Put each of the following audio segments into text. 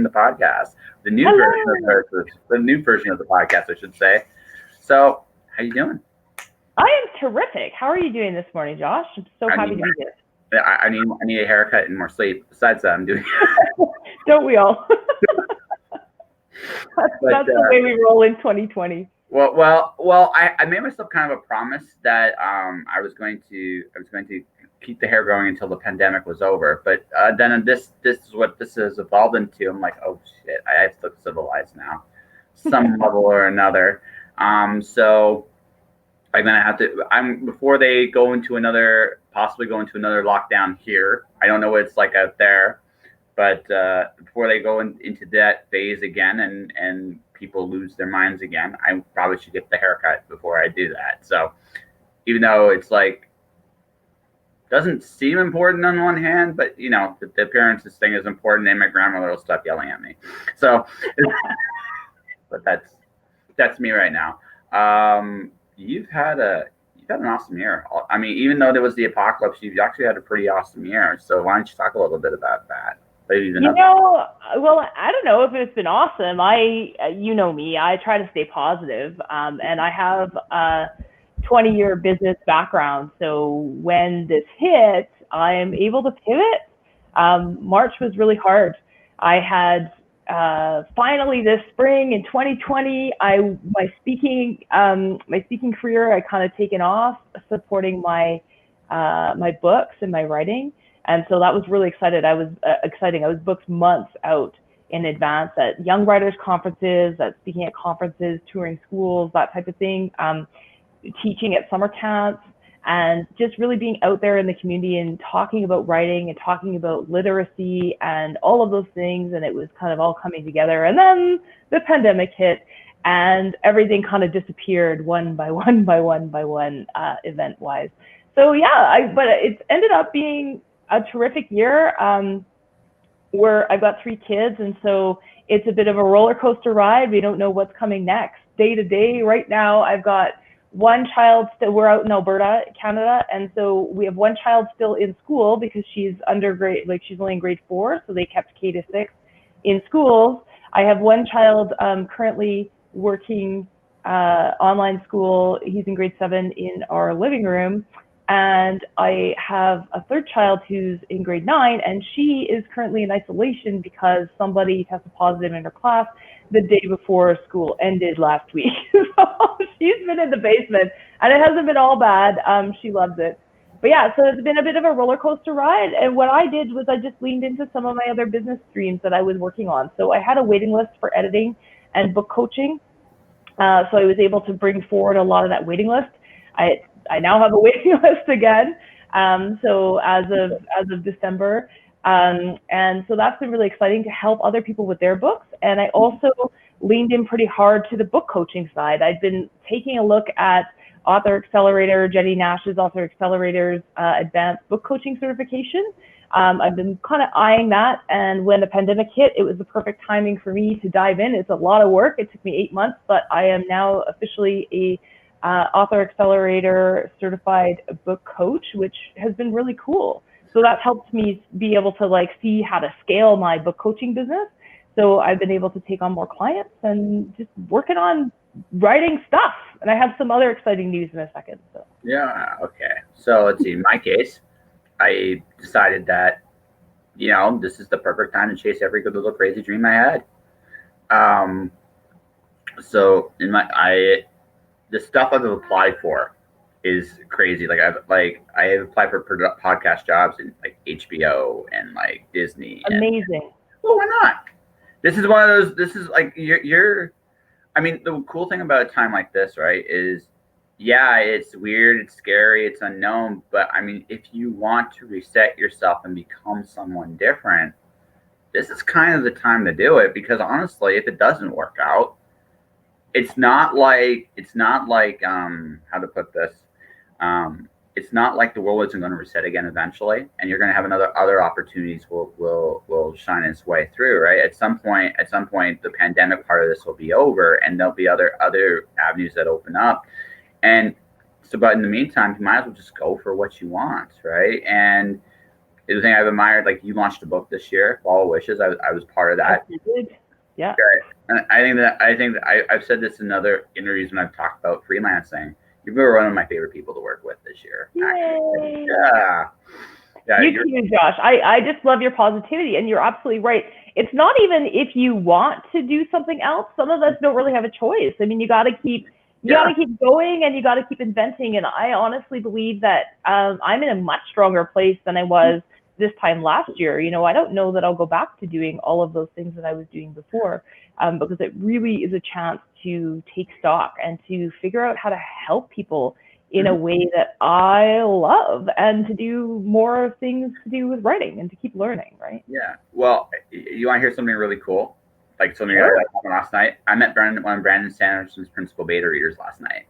the podcast, Hello. the new version of the podcast, I should say. So, how you doing? I am terrific. How are you doing this morning, Josh? I'm so I happy need to be here. I need a haircut and more sleep. Besides that, I'm doing. Don't we all? But That's the way we roll in 2020. I made myself kind of a promise that I was going to keep the hair growing until the pandemic was over. But then this is what this has evolved into. I'm like, oh shit, I have to look civilized now, some level or another. So I'm gonna have to. I'm before they go into another, possibly go into another lockdown here. I don't know what it's like out there, but before they go into that phase again and people lose their minds again, I probably should get the haircut before I do that. So even though it's like doesn't seem important on one hand, but the appearances thing is important, and my grandmother will stop yelling at me. So, but that's me right now. You've had an awesome year. I mean, even though there was the apocalypse, you've actually had a pretty awesome year. So why don't you talk a little bit about that? Maybe even You know, well, I don't know if it's been awesome. You know me, I try to stay positive, and I have a 20-year business background. So when this hit, I am able to pivot. March was really hard. I had finally this spring in 2020, my speaking career, I kind of taken off supporting my books and my writing, and so that was really exciting. I was booked months out in advance at young writers conferences, at speaking at conferences, touring schools, that type of thing, teaching at summer camps, and just really being out there in the community and talking about writing and talking about literacy and all of those things. And it was kind of all coming together. And then the pandemic hit and everything kind of disappeared one by one by one by one, event wise. So yeah, but it's ended up being a terrific year. Where I've got three kids, and so it's a bit of a roller coaster ride. We don't know what's coming next. Day to day, right now, I've got one child still. We're out in Alberta, Canada, and so we have one child still in school because she's she's only in grade 4, so they kept K to 6 in schools. I have one child currently working online school. He's in grade 7 in our living room, and I have a third child who's in grade 9, and she is currently in isolation because somebody tested positive in her class the day before school ended last week. So she's been in the basement, and it hasn't been all bad. She loves it. But yeah, so it's been a bit of a roller coaster ride. And what I did was I just leaned into some of my other business streams that I was working on. So I had a waiting list for editing and book coaching. So I was able to bring forward a lot of that waiting list. I now have a waiting list again. So as of December, and so that's been really exciting to help other people with their books. And I also leaned in pretty hard to the book coaching side. I've been taking a look at Author Accelerator, Jenny Nash's Author Accelerator's advanced book coaching certification. I've been kind of eyeing that, and when the pandemic hit, it was the perfect timing for me to dive in. It's a lot of work. It took me 8 months, but I am now officially a Author Accelerator certified book coach, which has been really cool. So that helped me be able to see how to scale my book coaching business. So I've been able to take on more clients and just working on writing stuff. And I have some other exciting news in a second. So yeah, okay. So let's see. In my case, I decided that this is the perfect time to chase every good little crazy dream I had. Um, so in my I the stuff I've applied for is crazy. I have applied for podcast jobs in like HBO and like Disney and amazing. well, why not? This is one of those. This is like you're. I mean, the cool thing about a time like this, right, is yeah, it's weird, it's scary, it's unknown. But I mean, if you want to reset yourself and become someone different, this is kind of the time to do it. Because honestly, if it doesn't work out, it's not like how to put this. It's not like the world isn't going to reset again eventually, and you're going to have other opportunities will shine its way through. Right at some point, the pandemic part of this will be over, and there'll be other avenues that open up. And so, but in the meantime, you might as well just go for what you want, right? And the thing I've admired. Like you launched a book this year, Follow Wishes. I was part of that. Yes, you did. Yeah. Okay. And I think that I've said this in other interviews when I've talked about freelancing. You've been one of my favorite people to work with this year. Actually. Yay. Yeah. Yeah. You too, Josh. I just love your positivity, and you're absolutely right. It's not even if you want to do something else. Some of us don't really have a choice. I mean, you got to keep going, and you got to keep inventing. And I honestly believe that I'm in a much stronger place than I was this time last year. You know, I don't know that I'll go back to doing all of those things that I was doing before, because it really is a chance to take stock and to figure out how to help people in a way that I love, and to do more things to do with writing and to keep learning, right? Yeah. Well, you want to hear something really cool? Like something Sure. that happened last night? I met one of Brandon Sanderson's principal beta readers last night.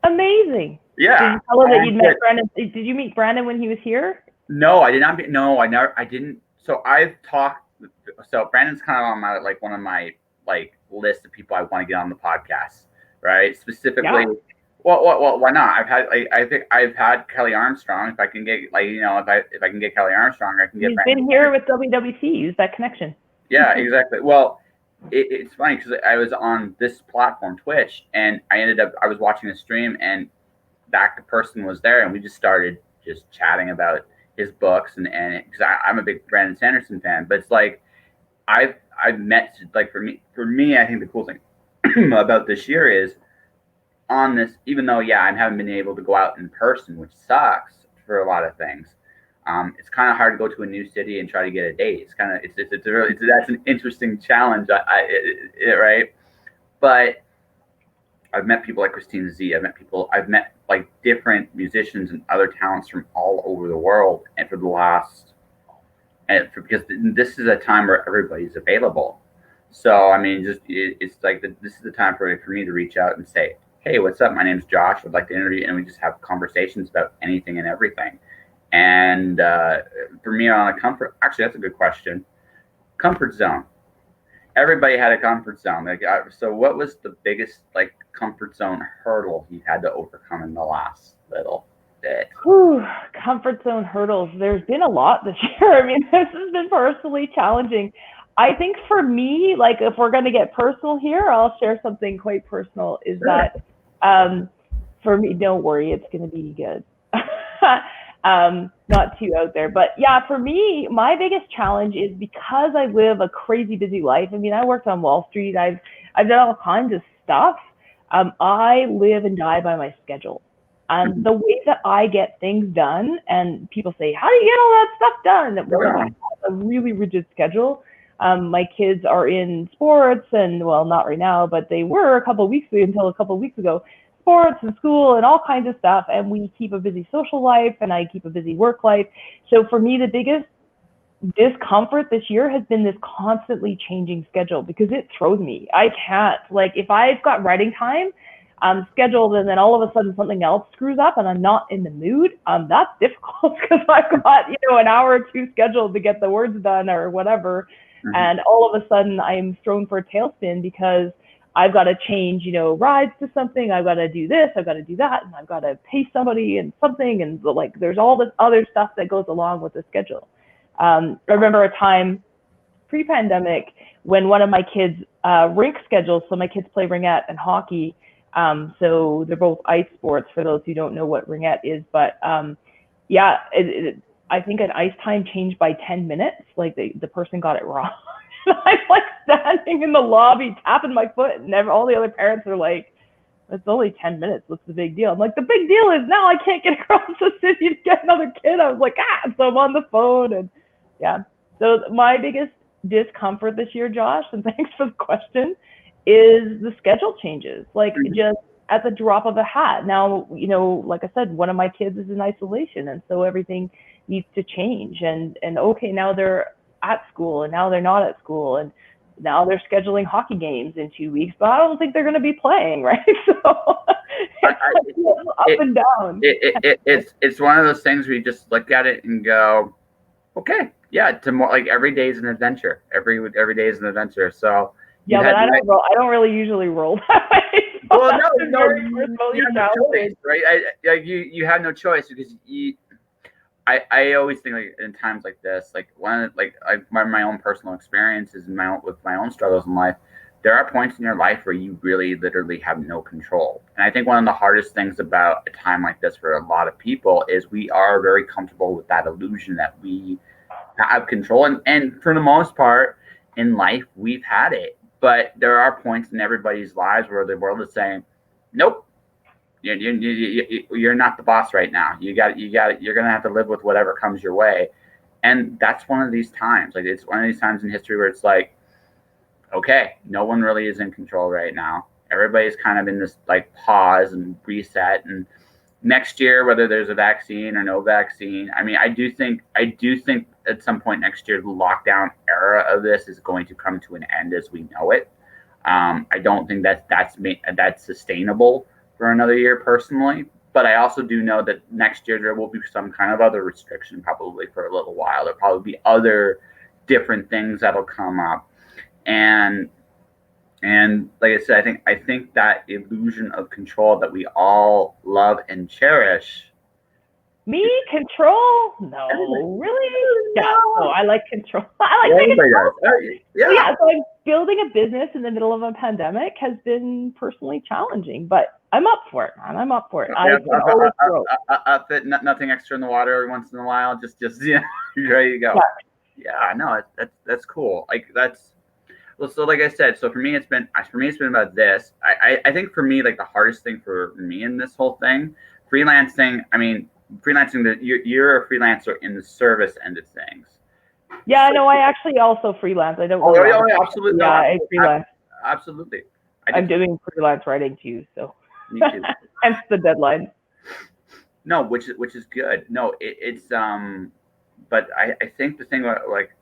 Amazing. Yeah. Did you tell her that you'd met Brandon? Did you meet Brandon when he was here? No, I did not. I didn't. So I've talked. So Brandon's kind of on my, like, one of my, like, list of people I want to get on the podcast, right? Specifically. Yeah. Well, why not? I think I've had Kelly Armstrong. If I can get, like, you know, if I can get Kelly Armstrong, I can get. He's been here with WWC. Use that connection. Yeah, exactly. Well, it's funny because I was on this platform, Twitch, and I was watching the stream, and that person was there, and we just started just chatting about his books, and because I'm a big Brandon Sanderson fan, but it's like I've met, like, for me, I think the cool thing about this year is on this, even though I haven't been able to go out in person, which sucks for a lot of things. It's kind of hard to go to a new city and try to get a date. It's kind of that's an interesting challenge, right? But I've met people like Christina Z. I've met like different musicians and other talents from all over the world, and because this is a time where everybody's available. So I mean, it's like this is the time for me to reach out and say, hey, what's up? My name's Josh. I'd like to interview, and we just have conversations about anything and everything. And for me, on a actually, that's a good question. Comfort zone. Everybody had a comfort zone. Like, so what was the biggest, like, comfort zone hurdle you had to overcome in the last little bit? Whew, comfort zone hurdles. There's been a lot this year. I mean, this has been personally challenging. I think for me, like, if we're going to get personal here, I'll share something quite personal, is that for me, don't worry, it's going to be good. Not too out there, but yeah, for me, my biggest challenge is because I live a crazy busy life. I mean, I worked on Wall Street. I've done all kinds of stuff. I live and die by my schedule. The way that I get things done, and people say, how do you get all that stuff done? Well, I have a really rigid schedule. My kids are in sports, and, well, not right now, but they were until a couple of weeks ago, sports and school and all kinds of stuff. And we keep a busy social life, and I keep a busy work life. So for me, the biggest discomfort this year has been this constantly changing schedule, because it throws me. I can't, like, if I've got writing time scheduled, and then all of a sudden something else screws up and I'm not in the mood, that's difficult, because I've got, an hour or two scheduled to get the words done or whatever. Mm-hmm. And all of a sudden I'm thrown for a tailspin because I've got to change, rides to something. I've got to do this, I've got to do that, and I've got to pay somebody and something. And, like, there's all this other stuff that goes along with the schedule. I remember a time pre-pandemic when one of my kids' rink schedules, so my kids play ringette and hockey. So they're both ice sports, for those who don't know what ringette is. But I think an ice time changed by 10 minutes. Like, the person got it wrong. I'm, like, standing in the lobby tapping my foot, and all the other parents are like, it's only 10 minutes. What's the big deal? I'm like, the big deal is now I can't get across the city to get another kid. I was like, so I'm on the phone. And yeah. So my biggest discomfort this year, Josh, and thanks for the question, is the schedule changes. Like, just at the drop of a hat. Now, like I said, one of my kids is in isolation, and so everything needs to change. And okay, now they're at school, and now they're not at school, and now they're scheduling hockey games in 2 weeks, but I don't think they're going to be playing, right? So it's up and down. It's one of those things where you just look at it and go, okay, yeah, like, every day is an adventure. Every day is an adventure. So yeah, but I don't really usually roll that way. So well, no, you have no choice, right? You have no choice, because I always think like in times like this, like my own personal experiences and with my own struggles in life, there are points in your life where you really literally have no control. And I think one of the hardest things about a time like this for a lot of people is we are very comfortable with that illusion that we have control. And for the most part in life, we've had it. But there are points in everybody's lives where the world is saying, nope, you're not the boss right now. You're going to have to live with whatever comes your way. And that's one of these times. Like, it's one of these times in history where it's like, okay, no one really is in control right now. Everybody's kind of in this like pause and reset. And next year, whether there's a vaccine or no vaccine, I mean, I do think at some point next year, the lockdown era of this is going to come to an end as we know it. I don't think that's sustainable for another year personally, but I also do know that next year there will be some kind of other restriction probably for a little while. There'll probably be other different things that'll come up, and like I said, I think that illusion of control that we all love and cherish. Me control? No, really? Yeah, no, I like control. I like taking control. Yeah, so I'm building a business in the middle of a pandemic has been personally challenging, but I'm up for it, man. I'm up for it. I can always grow. Nothing extra in the water every once in a while. Just yeah, ready to go. Yeah, no, that's cool. Like that's. Well, so like I said, so for me it's been about this. I think for me, like the hardest thing for me in this whole thing, freelancing. I mean, freelancing. You're a freelancer in the service end of things. Yeah, no, I actually also freelance. I don't. Absolutely. Yeah, I freelance. Absolutely. I'm doing freelance writing too, so. Me too. Hence the deadline. No, which is good. No, it's but I think the thing about like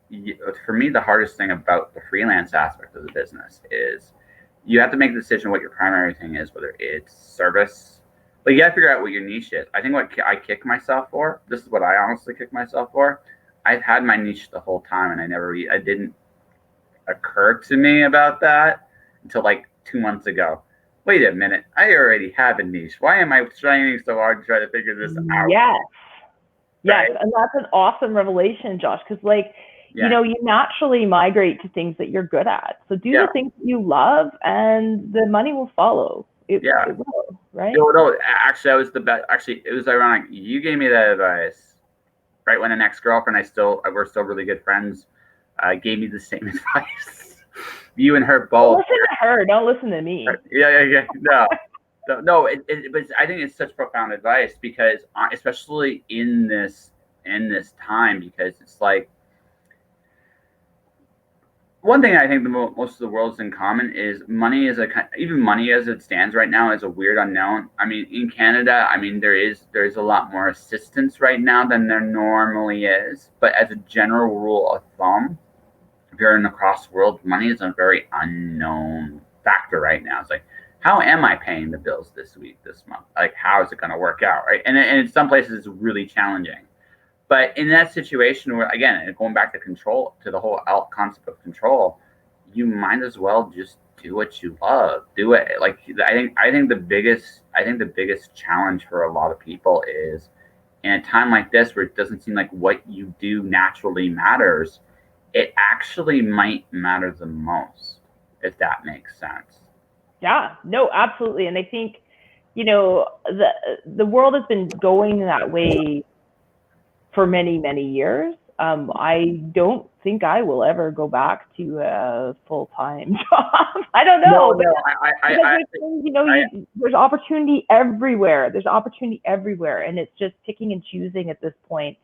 for me the hardest thing about the freelance aspect of the business is you have to make the decision what your primary thing is, whether it's service. But you got to figure out what your niche is. I think what I kick myself for. This is what I honestly kick myself for. I've had my niche the whole time, and I didn't occur to me about that until like 2 months ago. Wait a minute, I already have a niche. Why am I trying so hard to try to figure this out? Yes. Right? Yes, and that's an awesome revelation, Josh, because like, you know, you naturally migrate to things that you're good at. So do the things that you love and the money will follow. It will, right? No, actually, I was the best. Actually, it was ironic. You gave me that advice right when an ex-girlfriend, we're still really good friends, gave me the same advice. You and her both. Listen to her. Don't listen to me. Yeah. No. But I think it's such profound advice because, especially in this time, because it's like one thing I think most of the world's in common is money even money as it stands right now is a weird unknown. I mean, in Canada, I mean there's a lot more assistance right now than there normally is, but as a general rule of thumb, if you're in across the world, money is a very unknown factor right now. It's like, how am I paying the bills this week, this month? Like, how is it going to work out, right? And in some places, it's really challenging. But in that situation where, again, going back to control, to the whole concept of control, you might as well just do what you love. Do it. Like, I think the biggest challenge for a lot of people is in a time like this where it doesn't seem like what you do naturally matters, it actually might matter the most, if that makes sense. Yeah, no, absolutely. And I think, you know, the world has been going that way for many, many years. I don't think I will ever go back to a full-time job. I don't know. There's opportunity everywhere. There's opportunity everywhere. And it's just picking and choosing at this point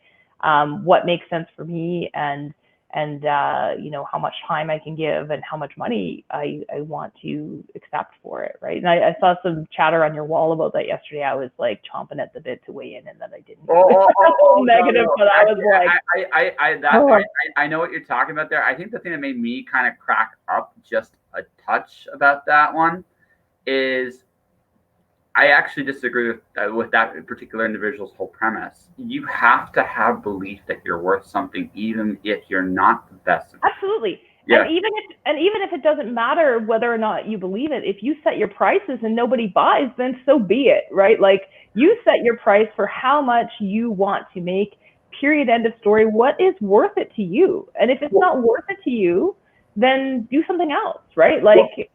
what makes sense for me and you know, how much time I can give and how much money I want to accept for it, right? And I saw some chatter on your wall about that yesterday. I was like chomping at the bit to weigh in, and then I didn't. Negative, no. But I was like, I know what you're talking about there. I think the thing that made me kind of crack up just a touch about that one is I actually disagree with that particular individual's whole premise. You have to have belief that you're worth something, even if you're not the best. Absolutely. Yeah. And even if it doesn't matter whether or not you believe it, if you set your prices and nobody buys, then so be it, right? Like, you set your price for how much you want to make period, end of story. What is worth it to you? And if it's not worth it to you, then do something else, right? Like,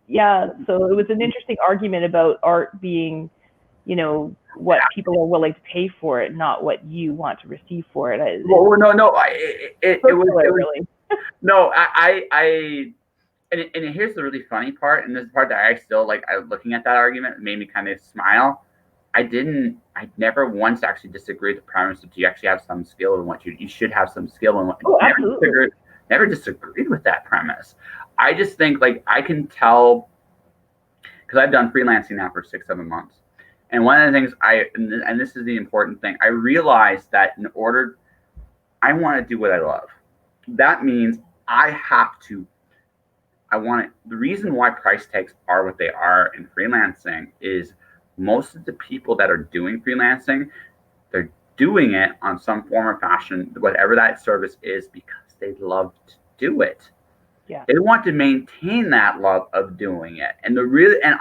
yeah, so it was an interesting argument about art being, you know, what people are willing to pay for it, not what you want to receive for it. Well, no, it was really. No, and here's the really funny part, and this is the part that I still like. Looking at that argument, it made me kind of smile. I never once actually disagreed with the premise that you actually have some skill in what you should have some skill in what. Oh, absolutely. Never disagreed with that premise. I just think like I can tell because I've done freelancing now for 6-7 months, and one of the things and this is the important thing, I realized that in order, I want to do what I love. That means I have to. The reason why price tags are what they are in freelancing is most of the people that are doing freelancing, they're doing it on some form or fashion, whatever that service is, because they love to do it. Yeah. They want to maintain that love of doing it. And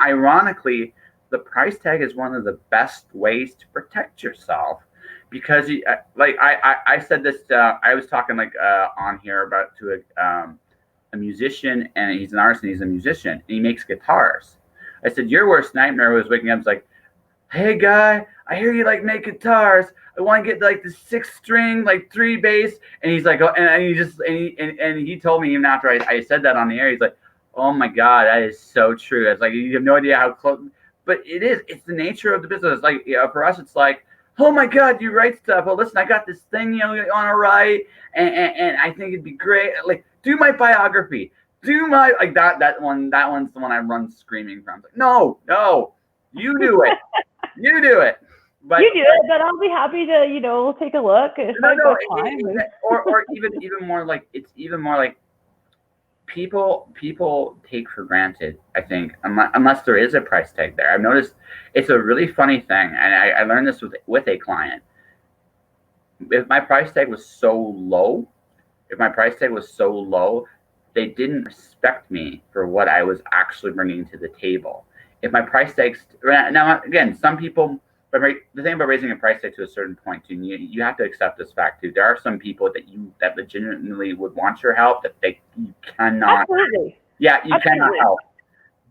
ironically, the price tag is one of the best ways to protect yourself. Because I said this, I was talking on here about to a musician, and he's an artist and he's a musician and he makes guitars. I said, your worst nightmare was waking up, it's like, hey guy, I hear you like make guitars. I want to get like the 6-string, like 3 bass. And he's like, oh, and he told me even after I said that on the air, he's like, oh my God, that is so true. It's like, you have no idea how close, but it's the nature of the business. It's like, for us, it's like, oh my God, you write stuff. Well, listen, I got this thing, on to write, and I think it'd be great. Like, do my biography. Do my that one's the one I run screaming from. Like, no, you do it. You do it. But you do it, but I'll be happy to, take a look if or even more like it's even more like people take for granted, I think, unless there is a price tag there. I've noticed it's a really funny thing, and I learned this with a client. If my price tag was so low, they didn't respect me for what I was actually bringing to the table. If my price tags, now again, some people, but the thing about raising a price tag to a certain point, too, you have to accept this fact too. There are some people that legitimately would want your help that you cannot. Absolutely. Yeah, you cannot help.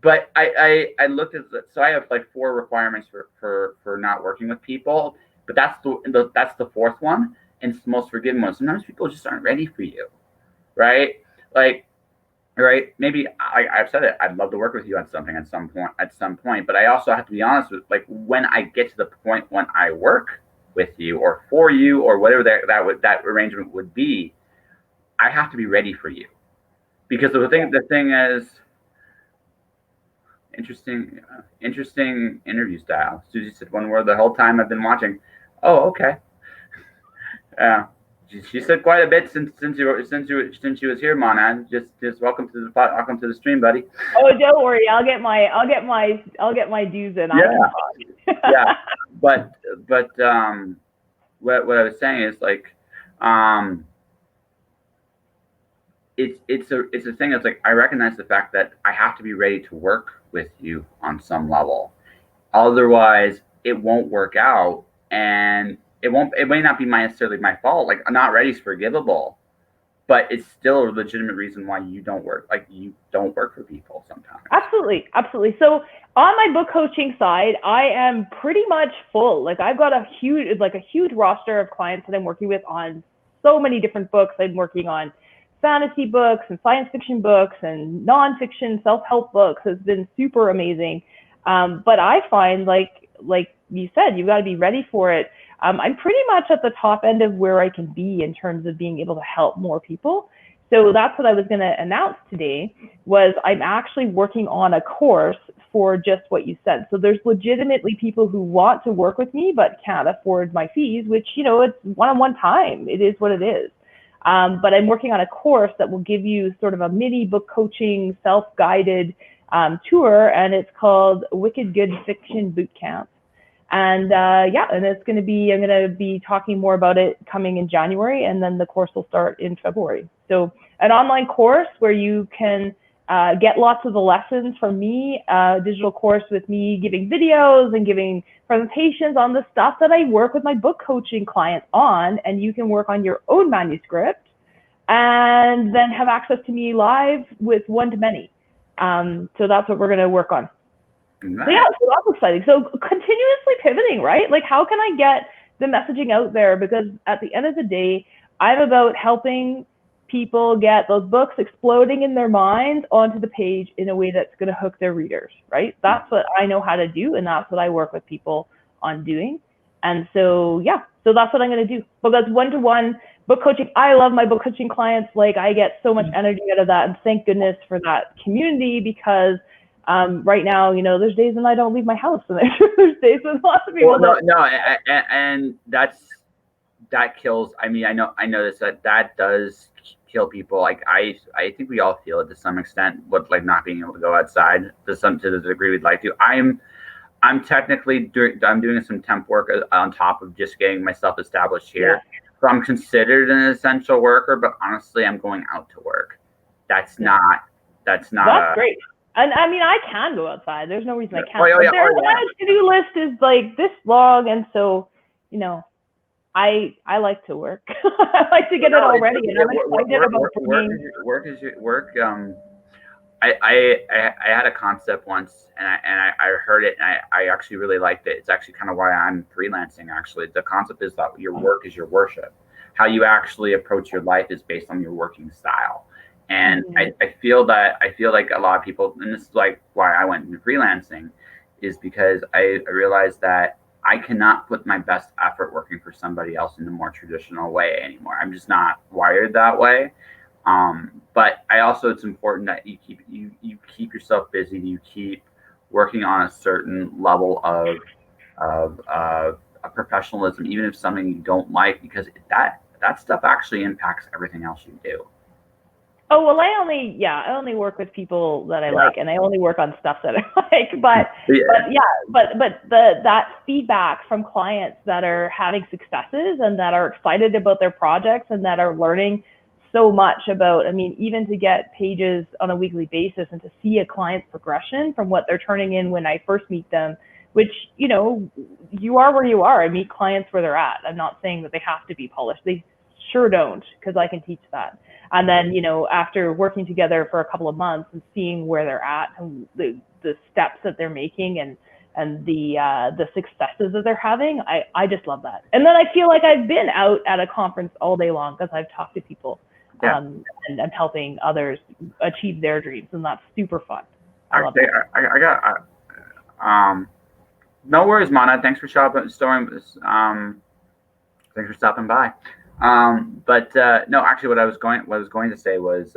But I looked at so I have like 4 requirements for not working with people, but that's the 4th one, and it's the most forgiving one. Sometimes people just aren't ready for you, right? Like, right? Maybe I've said it. I'd love to work with you on something at some point, but I also have to be honest with, like, when I get to the point when I work with you or for you or whatever that arrangement would be, I have to be ready for you, because the thing is, interesting interview style. Suzy said one word the whole time I've been watching. Oh, okay. She said quite a bit since she was here, Mona. Just welcome to the stream, buddy. Oh, don't worry. I'll get my dues in. Yeah. Yeah. But what I was saying is like, it's a thing that's like, I recognize the fact that I have to be ready to work with you on some level. Otherwise, it won't work out, and it may not be necessarily my fault. Like, I'm not ready is forgivable, but it's still a legitimate reason why you don't work. Like, you don't work for people sometimes. Absolutely. So on my book coaching side, I am pretty much full. Like, I've got a huge roster of clients that I'm working with on so many different books. I'm working on fantasy books and science fiction books and nonfiction self-help books. Has been super amazing. But I find, like you said, you've got to be ready for it. I'm pretty much at the top end of where I can be in terms of being able to help more people. So that's what I was going to announce today, was I'm actually working on a course for just what you said. So there's legitimately people who want to work with me but can't afford my fees, which, it's one-on-one time. It is what it is. But I'm working on a course that will give you sort of a mini book coaching, self-guided tour, and it's called Wicked Good Fiction Bootcamp. And and it's going to be, I'm going to be talking more about it coming in January, and then the course will start in February. So an online course where you can get lots of the lessons from me, digital course with me giving videos and giving presentations on the stuff that I work with my book coaching clients on, and you can work on your own manuscript and then have access to me live with one-to-many. So that's what we're going to work on. Nice. So yeah, so that's exciting. So continuously pivoting, right? Like, how can I get the messaging out there? Because at the end of the day, I'm about helping people get those books exploding in their minds onto the page in a way that's going to hook their readers, right? That's what I know how to do, and that's what I work with people on doing. And so, yeah, so that's what I'm going to do. Because one-to-one book coaching, I love my book coaching clients. Like, I get so much energy out of that, and thank goodness for that community, because right now, you know, there's days when I don't leave my house, and there's days when lots of people don't. And that kills. I mean, I know this, that does kill people. Like, I think we all feel it to some extent, with like not being able to go outside to the degree we'd like to. I'm technically doing some temp work on top of just getting myself established here. Yeah. So I'm considered an essential worker, but honestly, I'm going out to work. That's great. And I mean, I can go outside. There's no reason I can't. My to-do list is like this long, and so, you know, I like to work. I like to get it already, and I'm excited about work. I had a concept once, and I heard it, and I actually really liked it. It's actually kind of why I'm freelancing. Actually, the concept is that your work is your worship. How you actually approach your life is based on your working style. And I feel like a lot of people, and this is like why I went into freelancing, is because I realized that I cannot put my best effort working for somebody else in the more traditional way anymore. I'm just not wired that way. But it's important that you keep yourself busy. You keep working on a certain level of professionalism, even if something you don't like, because that stuff actually impacts everything else you do. Oh, well, I only work with people that I like, and I only work on stuff that I like. But that feedback from clients that are having successes and that are excited about their projects and that are learning so much about, I mean, even to get pages on a weekly basis and to see a client's progression from what they're turning in when I first meet them, which, you know, you are where you are. I meet clients where they're at. I'm not saying that they have to be polished. They sure don't, because I can teach that. And then, you know, after working together for a couple of months and seeing where they're at and the steps that they're making and the successes that they're having, I just love that. And then I feel like I've been out at a conference all day long because I've talked to people and I'm helping others achieve their dreams, and that's super fun. I love it. No worries, Mana. Thanks for stopping by. No, actually, what I was going to say was,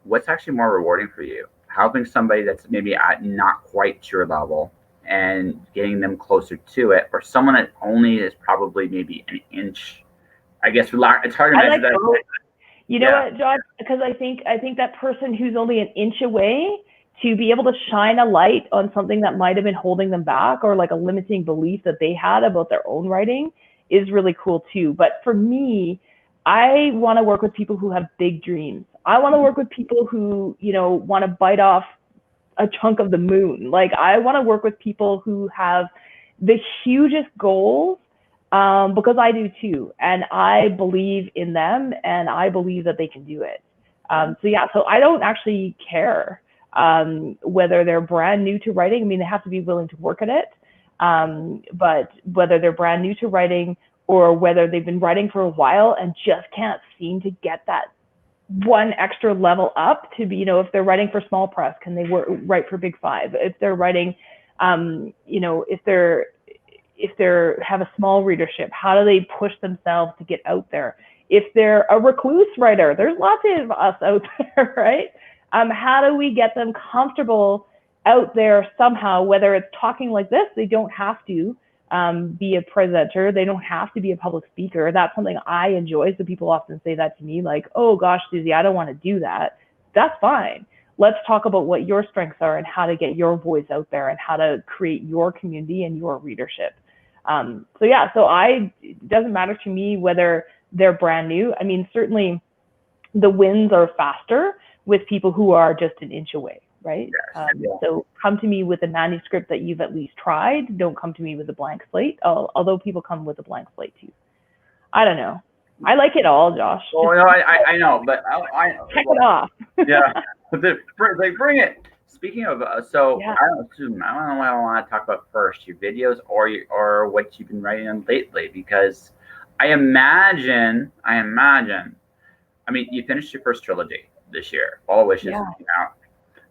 what's actually more rewarding for you? Helping somebody that's maybe at not quite your level and getting them closer to it, or someone that only is probably maybe an inch. I guess it's hard to measure that. You know what, John? Because I think that person who's only an inch away, to be able to shine a light on something that might have been holding them back, or like a limiting belief that they had about their own writing, is really cool too. But for me, I want to work with people who have big dreams. I want to work with people who, you know, want to bite off a chunk of the moon. Like, I want to work with people who have the hugest goals, because I do too. And I believe in them, and I believe that they can do it. So I don't actually care whether they're brand new to writing. I mean, they have to be willing to work at it. But whether they're brand new to writing or whether they've been writing for a while and just can't seem to get that one extra level up to be, you know, if they're writing for small press, can they write for Big Five? If they're writing, you know, if they have a small readership, how do they push themselves to get out there? If they're a recluse writer, there's lots of us out there, right? How do we get them comfortable out there somehow, whether it's talking like this? They don't have to be a presenter. They don't have to be a public speaker. That's something I enjoy. So people often say that to me, like, oh gosh, Suzy, I don't want to do that. That's fine. Let's talk about what your strengths are and how to get your voice out there and how to create your community and your readership. It doesn't matter to me whether they're brand new. I mean, certainly the wins are faster with people who are just an inch away, right? Yeah. So come to me with a manuscript that you've at least tried. Don't come to me with a blank slate, although people come with a blank slate too. I don't know. I like it all, Josh. Oh, no, I know, but Check it off. Yeah, but bring it. Speaking of, so Yeah. I don't know what I want to talk about first, your videos or what you've been writing on lately, because I imagine, I mean, you finished your first trilogy this year, All the Wishes came out.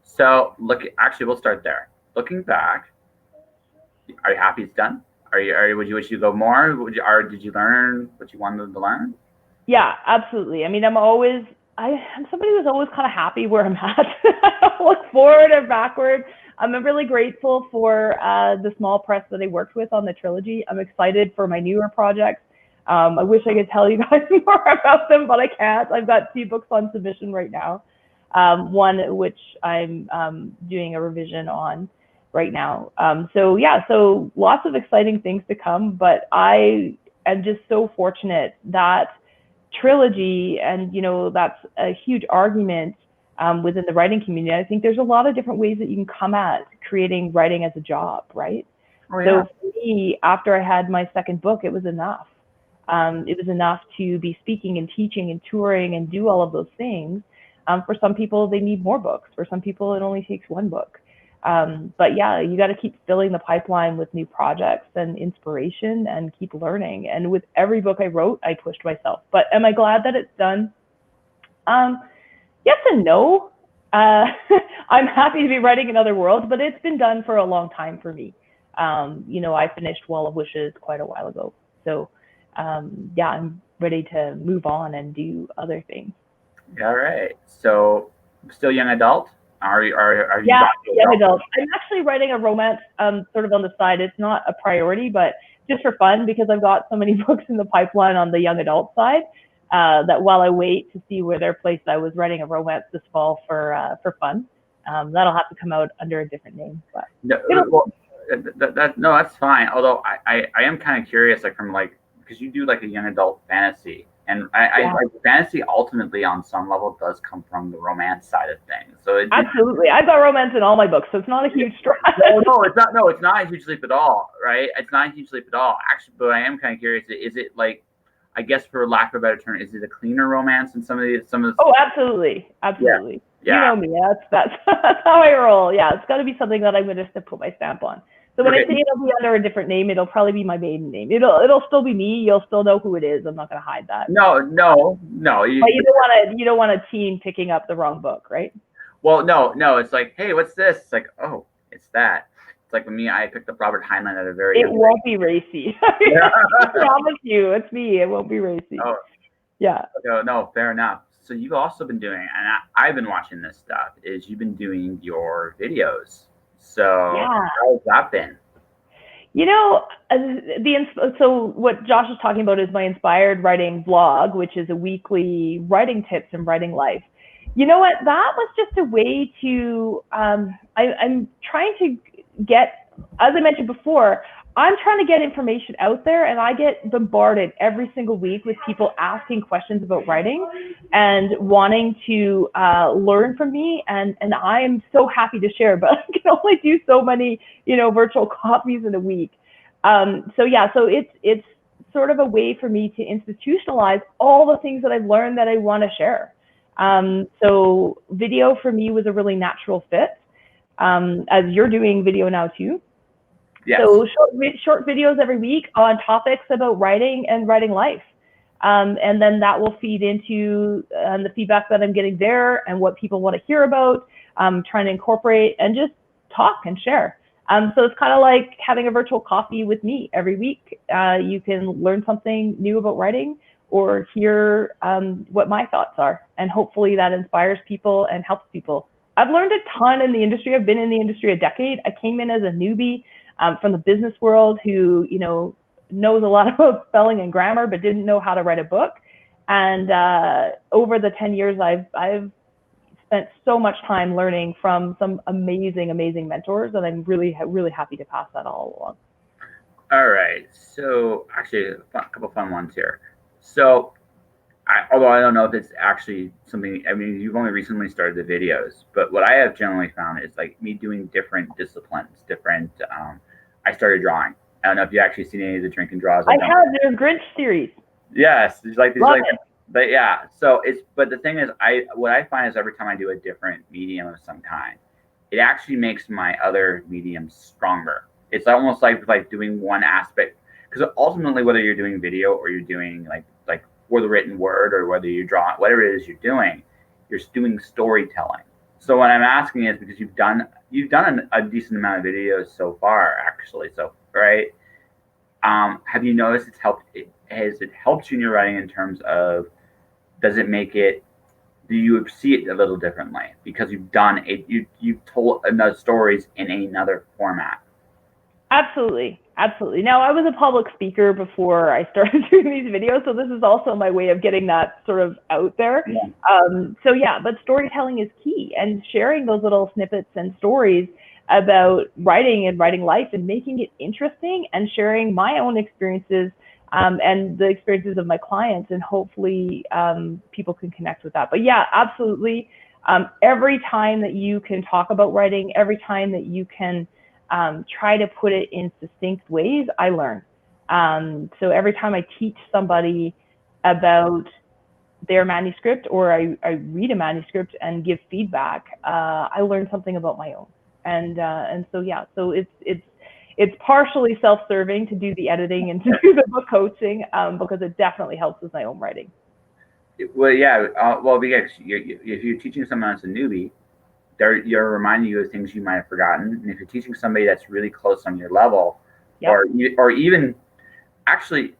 So actually, we'll start there. Looking back, are you happy it's done? Would you wish you go more? Did you learn what you wanted to learn? Yeah, absolutely. I mean, I'm somebody who's always kind of happy where I'm at. I don't look forward or backward. I'm really grateful for the small press that I worked with on the trilogy. I'm excited for my newer projects. I wish I could tell you guys more about them, but I can't. I've got 2 books on submission right now. One which I'm doing a revision on right now. So lots of exciting things to come, but I am just so fortunate that trilogy, and that's a huge argument within the writing community. I think there's a lot of different ways that you can come at creating writing as a job, right? Oh, yeah. So for me, after I had my second book, it was enough. It was enough to be speaking and teaching and touring and do all of those things. For some people, they need more books. For some people, it only takes 1 book. But yeah, you got to keep filling the pipeline with new projects and inspiration and keep learning. And with every book I wrote, I pushed myself. But am I glad that it's done? Yes and no. I'm happy to be writing in other worlds, but it's been done for a long time for me. I finished Wall of Wishes quite a while ago. So yeah, I'm ready to move on and do other things. All right. So still young adult? Are you young adult. I'm actually writing a romance sort of on the side. It's not a priority, but just for fun, because I've got so many books in the pipeline on the young adult side that while I wait to see where they're placed, I was writing a romance this fall for fun. That'll have to come out under a different name. But no, that's fine. Although I am kind of curious, because you do like a young adult fantasy. And I fantasy ultimately on some level does come from the romance side of things. So absolutely, I've got romance in all my books, so it's not a huge stretch. No, it's not. No, it's not a huge leap at all, right? It's not a huge leap at all. Actually, but I am kind of curious. Is it like, I guess for lack of a better term, is it a cleaner romance in some of the? Oh, absolutely. Yeah. You know me. That's how I roll. Yeah, it's got to be something that I'm going to put my stamp on. So when I say it'll be under a different name, it'll probably be my maiden name. It'll still be me. You'll still know who it is. I'm not going to hide that. No. But you don't want a teen picking up the wrong book, right? Well, no. It's like, hey, what's this? It's like, oh, it's that. It's like with me, I picked up Robert Heinlein at a very. It won't be racy. I promise you, it's me. It won't be racy. Oh. Yeah. No, fair enough. So you've also been doing, and I've been watching this stuff. Is you've been doing your videos. So how's that been? So what Josh is talking about is my inspired writing vlog, which is a weekly writing tips and writing life. You know what? That was just a way to, I'm trying to get, as I mentioned before, I'm trying to get information out there, and I get bombarded every single week with people asking questions about writing and wanting to learn from me. And I am so happy to share, but I can only do so many, virtual copies in a week. So it's sort of a way for me to institutionalize all the things that I've learned that I want to share. So video for me was a really natural fit, as you're doing video now too. Yes. So short videos every week on topics about writing and writing life. And then that will feed into the feedback that I'm getting there and what people want to hear about, trying to incorporate and just talk and share. So it's kind of like having a virtual coffee with me every week. You can learn something new about writing or hear what my thoughts are. And hopefully that inspires people and helps people. I've learned a ton in the industry. I've been in the industry a decade. I came in as a newbie from the business world who, knows a lot about spelling and grammar, but didn't know how to write a book. And over the 10 years, I've spent so much time learning from some amazing mentors, and I'm really happy to pass that all along. All right. So actually, a couple fun ones here. So although I don't know if it's actually something. I mean, you've only recently started the videos, but what I have generally found is like me doing different disciplines, different. I started drawing. I don't know if you actually seen any of the drink and draws I I've done. have their Grinch series. Yes, there's like these Love like, it. but yeah. So it's but the thing is, what I find is every time I do a different medium of some kind, it actually makes my other mediums stronger. It's almost like doing one aspect because ultimately, whether you're doing video or you're doing like for the written word or whether you're drawing, whatever it is you're doing storytelling. So what I'm asking is because you've done a decent amount of videos so far, actually. So right, have you noticed has it helped you in your writing in terms of does it make it do you see it a little differently because you've done it you've told another stories in another format? Absolutely. Absolutely. Now, I was a public speaker before I started doing these videos, so this is also my way of getting that sort of out there. Yeah. So yeah, but storytelling is key, and sharing those little snippets and stories about writing and writing life and making it interesting and sharing my own experiences and the experiences of my clients, and hopefully people can connect with that. But yeah, absolutely. Every time that you can talk about writing, every time that you can try to put it in succinct ways, I learn. So every time I teach somebody about their manuscript or I read a manuscript and give feedback, I learn something about my own. And so yeah, so it's partially self-serving to do the editing and to do the book coaching because it definitely helps with my own writing. Well, yeah. Well, because if you're teaching someone that's a newbie, you're reminding you of things you might have forgotten. And if you're teaching somebody that's really close on your level, Yep. or even actually,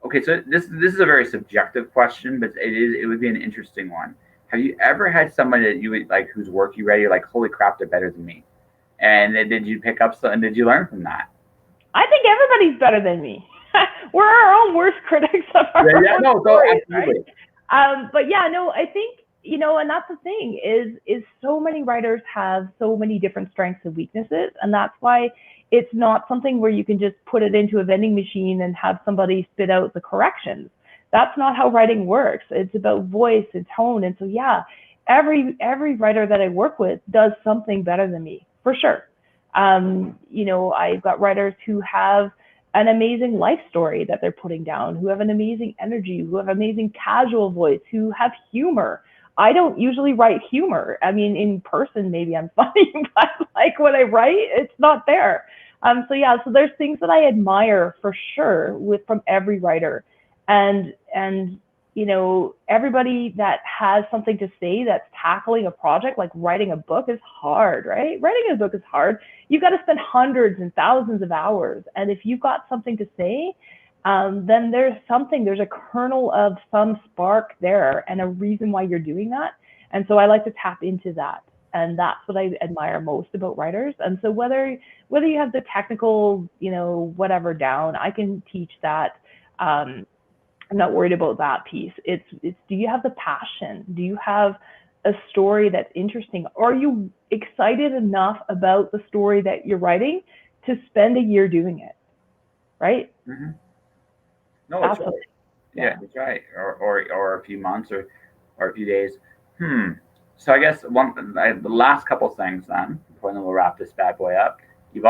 okay, so this is a very subjective question, but it would be an interesting one. Have you ever had somebody that you would like whose work you read, you're like, holy crap, they're better than me? And then did you pick up something? Did you learn from that? I think everybody's better than me. We're our own worst critics of our own stories, absolutely. Right? But yeah, no, I think, and that's the thing is so many writers have so many different strengths and weaknesses, and that's why it's not something where you can just put it into a vending machine and have somebody spit out the corrections. That's not how writing works. It's about voice and tone, and so yeah, every writer that I work with does something better than me for sure. I've got writers who have an amazing life story that they're putting down, who have an amazing energy, who have amazing casual voice, who have humor. I don't usually write humor. I mean, in person, maybe I'm funny, but like when I write, it's not there. So yeah, so there's things that I admire for sure from every writer, and everybody that has something to say that's tackling a project like writing a book is hard, right? Writing a book is hard. You've got to spend hundreds and thousands of hours, and if you've got something to say, then there's a kernel of some spark there and a reason why you're doing that. And so I like to tap into that. And that's what I admire most about writers. And so whether you have the technical, whatever down, I can teach that. I'm not worried about that piece. It's do you have the passion? Do you have a story that's interesting? Are you excited enough about the story that you're writing to spend a year doing it? Right? Mm-hmm. No, that's right. Yeah, that's right. Or a few months or a few days. So I guess the last couple things then, before then we'll wrap this bad boy up. You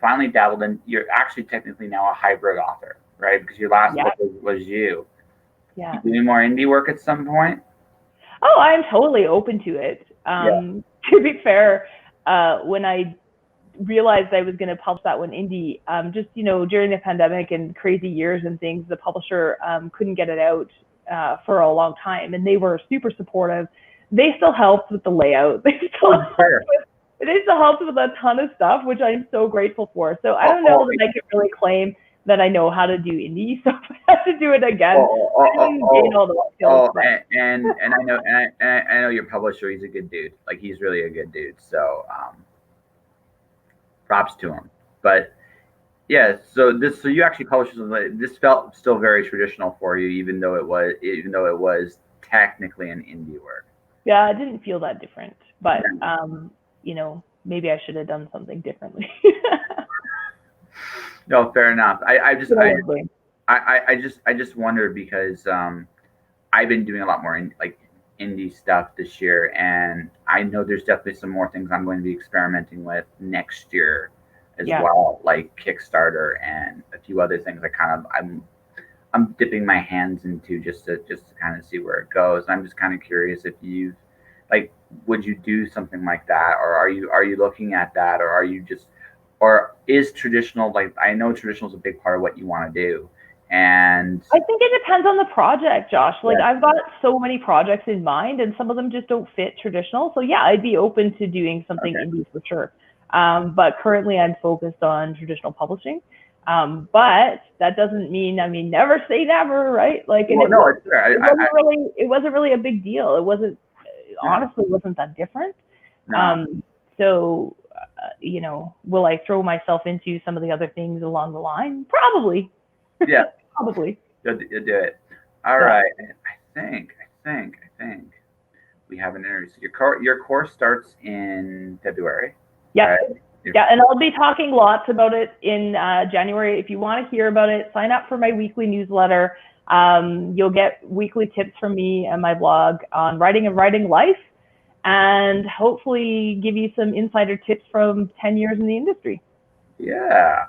finally dabbled in. You're actually technically now a hybrid author, right? Because your last book was you. Yeah. You doing more indie work at some point? Oh, I'm totally open to it. To be fair, when I realized I was going to publish that one indie, just during the pandemic and crazy years and things, the publisher couldn't get it out for a long time, and they were super supportive. They still helped with the layout. They still helped with a ton of stuff, which I'm so grateful for. So I don't know that I can really claim that I know how to do indie, so if I have to do it again, I didn't gain all those skills. And I know your publisher. He's a good dude. Like he's really a good dude. So props to him. But yeah, so you actually published something. This felt still very traditional for you, even though it was technically an indie work. Yeah, it didn't feel that different, but maybe I should have done something differently. No, fair enough. I just wondered because I've been doing a lot more in like indie stuff this year, and I know there's definitely some more things I'm going to be experimenting with next year as Yeah. well, like Kickstarter and a few other things. I'm dipping my hands into just to kind of see where it goes. I'm just kind of curious if you've like, would you do something like that, or are you looking at that, or are you just, or is traditional, like, I know traditional is a big part of what you want to do, and I think it depends on the project, Josh. Like yeah, I've got so many projects in mind, and some of them just don't fit traditional. So yeah, I'd be open to doing something okay, indie for sure. But currently, I'm focused on traditional publishing. But that doesn't mean, I mean, never say never, right? Like, and well, no, it's fair. it wasn't really a big deal. It wasn't, Yeah, honestly, it wasn't that different. no, So, will I throw myself into some of the other things along the line? Probably, yeah, probably. you'll do it. All Yeah. right, I think we have an interview. So your course starts in February, Yep. right? Yeah, and I'll be talking lots about it in January. If you want to hear about it, sign up for my weekly newsletter. You'll get weekly tips from me and my blog on writing and writing life, and hopefully give you some insider tips from 10 years in the industry. Yeah.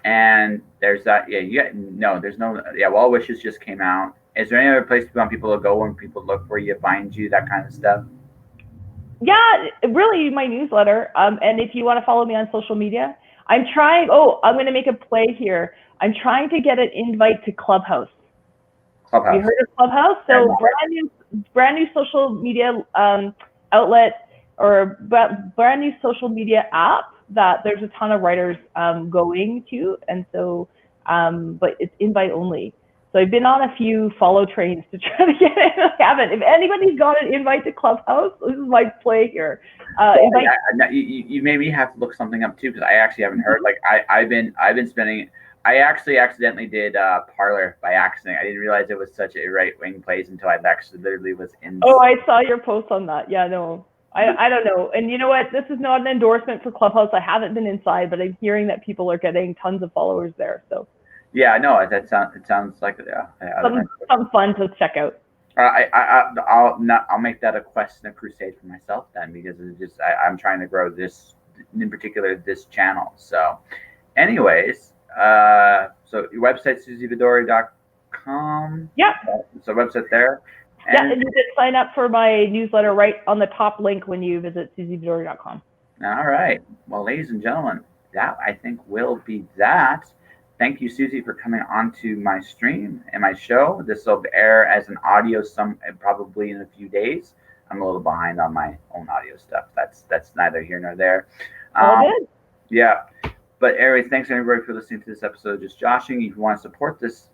And there's that. Yeah, you got no. There's no. Yeah, Well Wishes just came out. Is there any other place you want people to go when people look for you, find you, that kind of stuff? Yeah, really, my newsletter. And if you want to follow me on social media, I'm trying. Oh, I'm going to make a play here. I'm trying to get an invite to Clubhouse. Have you Clubhouse. heard of Clubhouse? Yeah, So no. brand new social media outlet, or brand new social media app that there's a ton of writers going to, and so but it's invite only. So I've been on a few follow trains to try to get it. I haven't. If anybody's got an invite to Clubhouse, this is my play here. Invite. You made me have to look something up too, because I actually haven't heard. Like I've been spending. I actually accidentally did Parlor by accident. I didn't realize it was such a right wing place until I actually literally was in. Oh, I saw your post on that. Yeah, no. I don't know. And you know what? This is not an endorsement for Clubhouse. I haven't been inside, but I'm hearing that people are getting tons of followers there. So Yeah, no, it sounds like some fun to check out. I'll make that a quest and a crusade for myself then, because it's just I'm trying to grow this, in particular, this channel. So, anyways, so your website suzyvadori.com. Yeah. So website there. Yeah, and you can sign up for my newsletter right on the top link when you visit suzyvadori.com. All right. Well, ladies and gentlemen, that I think will be that. Thank you, Suzy, for coming onto my stream and my show. This will air as an audio probably in a few days. I'm a little behind on my own audio stuff. That's neither here nor there. All good. Yeah. But anyways, thanks everybody for listening to this episode of Just Joshing. If you want to support this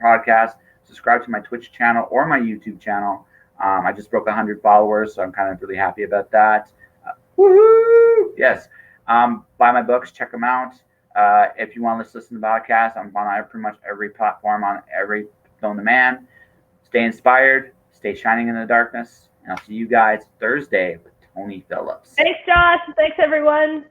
podcast, subscribe to my Twitch channel or my YouTube channel. I just broke 100 followers, so I'm kind of really happy about that. Woohoo! Yes. Buy my books, check them out. If you want to listen to the podcast, I'm on pretty much every platform, on every known to man. Stay inspired, stay shining in the darkness, and I'll see you guys Thursday with Tony Phillips. Thanks, Josh. Thanks, everyone.